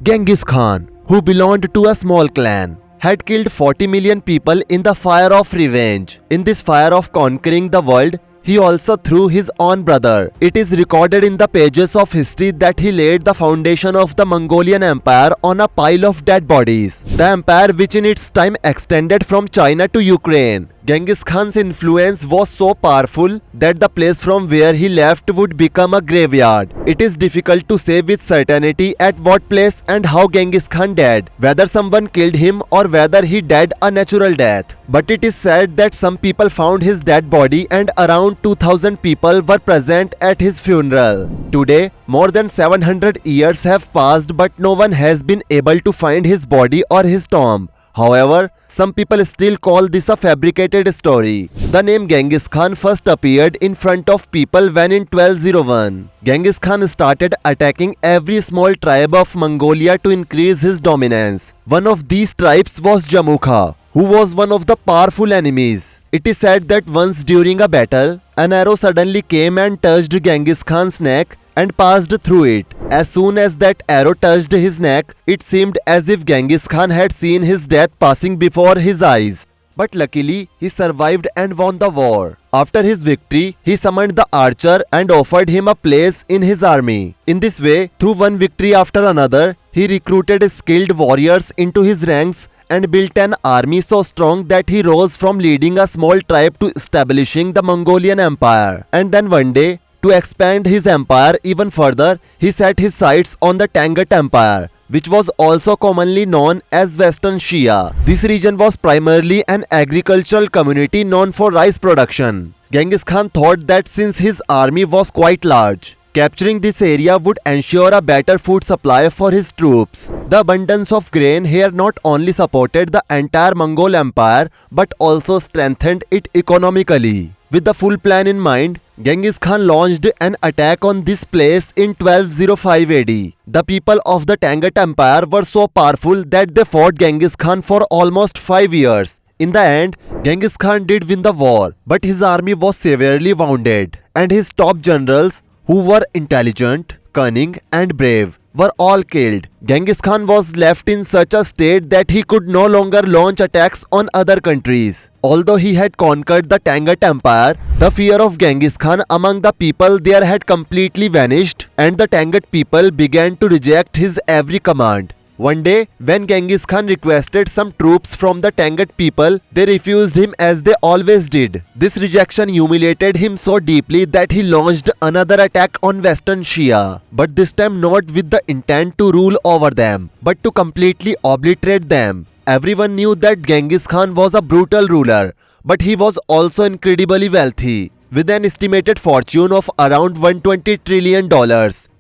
Genghis Khan, who belonged to a small clan, had killed 40 million people in the fire of revenge. In this fire of conquering the world, he also threw his own brother. It is recorded in the pages of history that he laid the foundation of the Mongolian Empire on a pile of dead bodies. The empire, which in its time extended from China to Ukraine. Genghis Khan's influence was so powerful that the place from where he left would become a graveyard. It is difficult to say with certainty at what place and how Genghis Khan died, whether someone killed him or whether he died a natural death. But it is said that some people found his dead body and around 2000 people were present at his funeral. Today, more than 700 years have passed but no one has been able to find his body or his tomb. However, some people still call this a fabricated story. The name Genghis Khan first appeared in front of people when in 1201, Genghis Khan started attacking every small tribe of Mongolia to increase his dominance. One of these tribes was Jamukha, who was one of the powerful enemies. It is said that once during a battle, an arrow suddenly came and touched Genghis Khan's neck and passed through it. As soon as that arrow touched his neck, it seemed as if Genghis Khan had seen his death passing before his eyes. But luckily, he survived and won the war. After his victory, he summoned the archer and offered him a place in his army. In this way, through one victory after another, he recruited skilled warriors into his ranks and built an army so strong that he rose from leading a small tribe to establishing the Mongolian Empire. And then one day, to expand his empire even further, he set his sights on the Tangut Empire, which was also commonly known as Western Shia. This region was primarily an agricultural community known for rice production. Genghis Khan thought that since his army was quite large, capturing this area would ensure a better food supply for his troops. The abundance of grain here not only supported the entire Mongol Empire but also strengthened it economically. With the full plan in mind, Genghis Khan launched an attack on this place in 1205 AD. The people of the Tangut Empire were so powerful that they fought Genghis Khan for almost 5 years. In the end, Genghis Khan did win the war, but his army was severely wounded, and his top generals, who were intelligent, cunning and brave, were all killed. Genghis Khan was left in such a state that he could no longer launch attacks on other countries. Although he had conquered the Tangut Empire, the fear of Genghis Khan among the people there had completely vanished, and the Tangut people began to reject his every command. One day, when Genghis Khan requested some troops from the Tangut people, they refused him as they always did. This rejection humiliated him so deeply that he launched another attack on Western Shia, but this time not with the intent to rule over them, but to completely obliterate them. Everyone knew that Genghis Khan was a brutal ruler, but he was also incredibly wealthy, with an estimated fortune of around $120 trillion.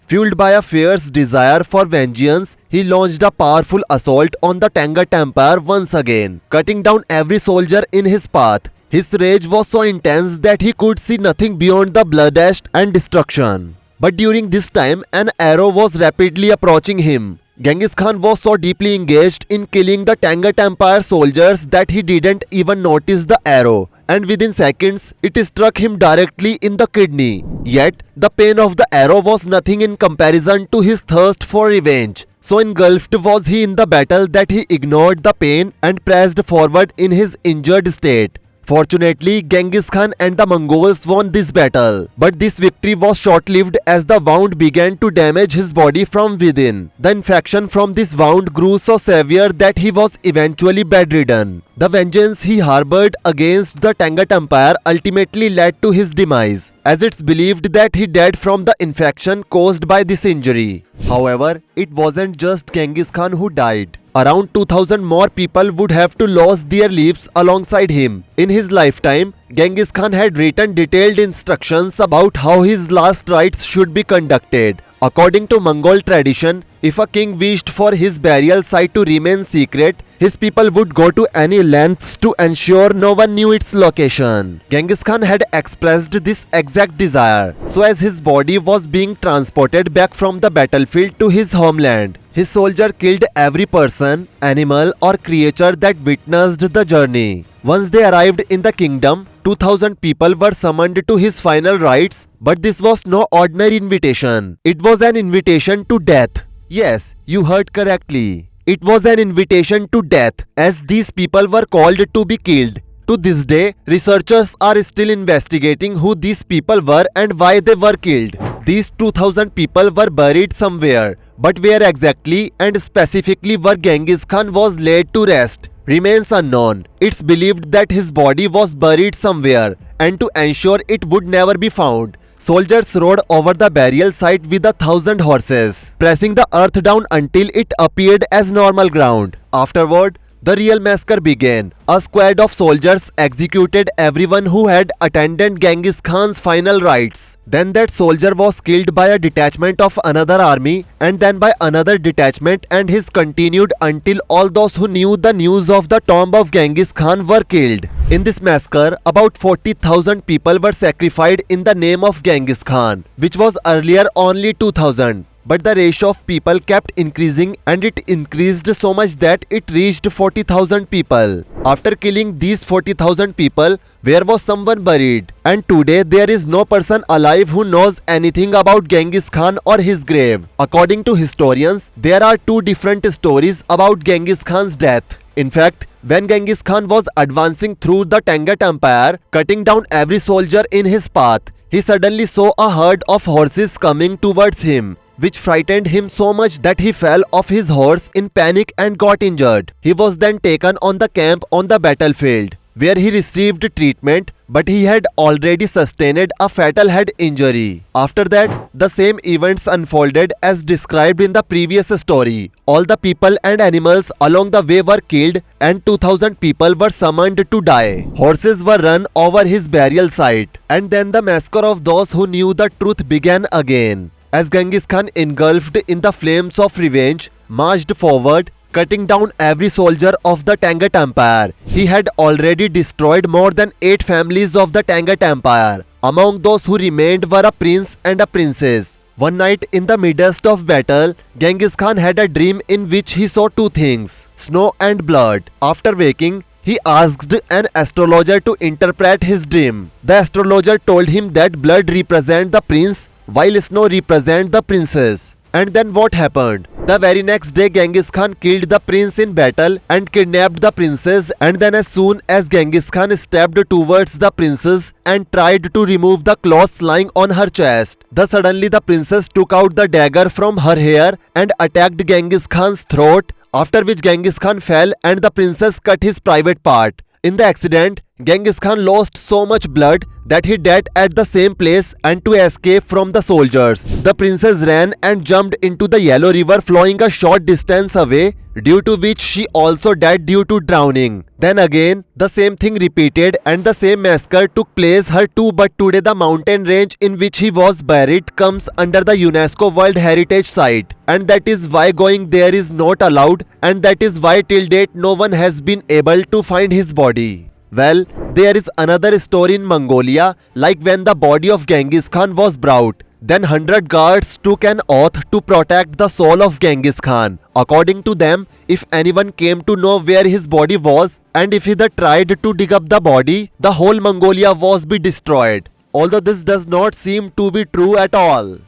Fueled by a fierce desire for vengeance, he launched a powerful assault on the Tangut Empire once again, cutting down every soldier in his path. His rage was so intense that he could see nothing beyond the bloodshed and destruction. But during this time, an arrow was rapidly approaching him. Genghis Khan was so deeply engaged in killing the Tangut Empire soldiers that he didn't even notice the arrow, and within seconds, it struck him directly in the kidney. Yet, the pain of the arrow was nothing in comparison to his thirst for revenge. So engulfed was he in the battle that he ignored the pain and pressed forward in his injured state. Fortunately, Genghis Khan and the Mongols won this battle, but this victory was short-lived as the wound began to damage his body from within. The infection from this wound grew so severe that he was eventually bedridden. The vengeance he harbored against the Tangut Empire ultimately led to his demise, as it's believed that he died from the infection caused by this injury. However, it wasn't just Genghis Khan who died. Around 2000 more people would have to lose their lives alongside him. In his lifetime, Genghis Khan had written detailed instructions about how his last rites should be conducted. According to Mongol tradition, if a king wished for his burial site to remain secret, his people would go to any lengths to ensure no one knew its location. Genghis Khan had expressed this exact desire, so as his body was being transported back from the battlefield to his homeland, his soldier killed every person, animal or creature that witnessed the journey. Once they arrived in the kingdom, 2000 people were summoned to his final rites, but this was no ordinary invitation. It was an invitation to death. Yes, you heard correctly. It was an invitation to death, as these people were called to be killed. To this day, researchers are still investigating who these people were and why they were killed. These 2000 people were buried somewhere, but where exactly and specifically where Genghis Khan was laid to rest remains unknown. It's believed that his body was buried somewhere, and to ensure it would never be found, soldiers rode over the burial site with 1,000 horses, pressing the earth down until it appeared as normal ground. Afterward, the real massacre began. A squad of soldiers executed everyone who had attended Genghis Khan's final rites. Then that soldier was killed by a detachment of another army, and then by another detachment, and his continued until all those who knew the news of the tomb of Genghis Khan were killed. In this massacre, about 40,000 people were sacrificed in the name of Genghis Khan, which was earlier only 2,000. But the ratio of people kept increasing, and it increased so much that it reached 40,000 people. After killing these 40,000 people, where was someone buried? And today there is no person alive who knows anything about Genghis Khan or his grave. According to historians, there are two different stories about Genghis Khan's death. In fact, when Genghis Khan was advancing through the Tangut Empire, cutting down every soldier in his path, he suddenly saw a herd of horses coming towards him, which frightened him so much that he fell off his horse in panic and got injured. He was then taken on the camp on the battlefield, where he received treatment, but he had already sustained a fatal head injury. After that, the same events unfolded as described in the previous story. All the people and animals along the way were killed, and 2,000 people were summoned to die. Horses were run over his burial site, and then the massacre of those who knew the truth began again. As Genghis Khan, engulfed in the flames of revenge, marched forward, cutting down every soldier of the Tangut Empire. He had already destroyed more than 8 families of the Tangut Empire. Among those who remained were a prince and a princess. One night in the midst of battle, Genghis Khan had a dream in which he saw two things: snow and blood. After waking, he asked an astrologer to interpret his dream. The astrologer told him that blood represents the prince, while snow represents the princess. And then what happened? The very next day, Genghis Khan killed the prince in battle and kidnapped the princess, and then as soon as Genghis Khan stepped towards the princess and tried to remove the cloth lying on her chest, suddenly the princess took out the dagger from her hair and attacked Genghis Khan's throat, after which Genghis Khan fell and the princess cut his private part. In the accident, Genghis Khan lost so much blood that he died at the same place, and to escape from the soldiers, the princess ran and jumped into the Yellow River flowing a short distance away, due to which she also died due to drowning. Then again, the same thing repeated and the same massacre took place here too, but today the mountain range in which he was buried comes under the UNESCO World Heritage Site, and that is why going there is not allowed, and that is why till date no one has been able to find his body. Well, there is another story in Mongolia, like when the body of Genghis Khan was brought, then 100 guards took an oath to protect the soul of Genghis Khan. According to them, if anyone came to know where his body was, and if he tried to dig up the body, the whole Mongolia was be destroyed. Although this does not seem to be true at all.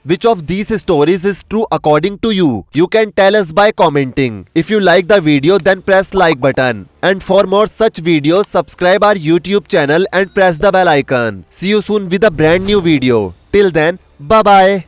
Which of these stories is true according to you? You can tell us by commenting. If you like the video, then press like button. And for more such videos, subscribe our YouTube channel and press the bell icon. See you soon with a brand new video. Till then, bye bye.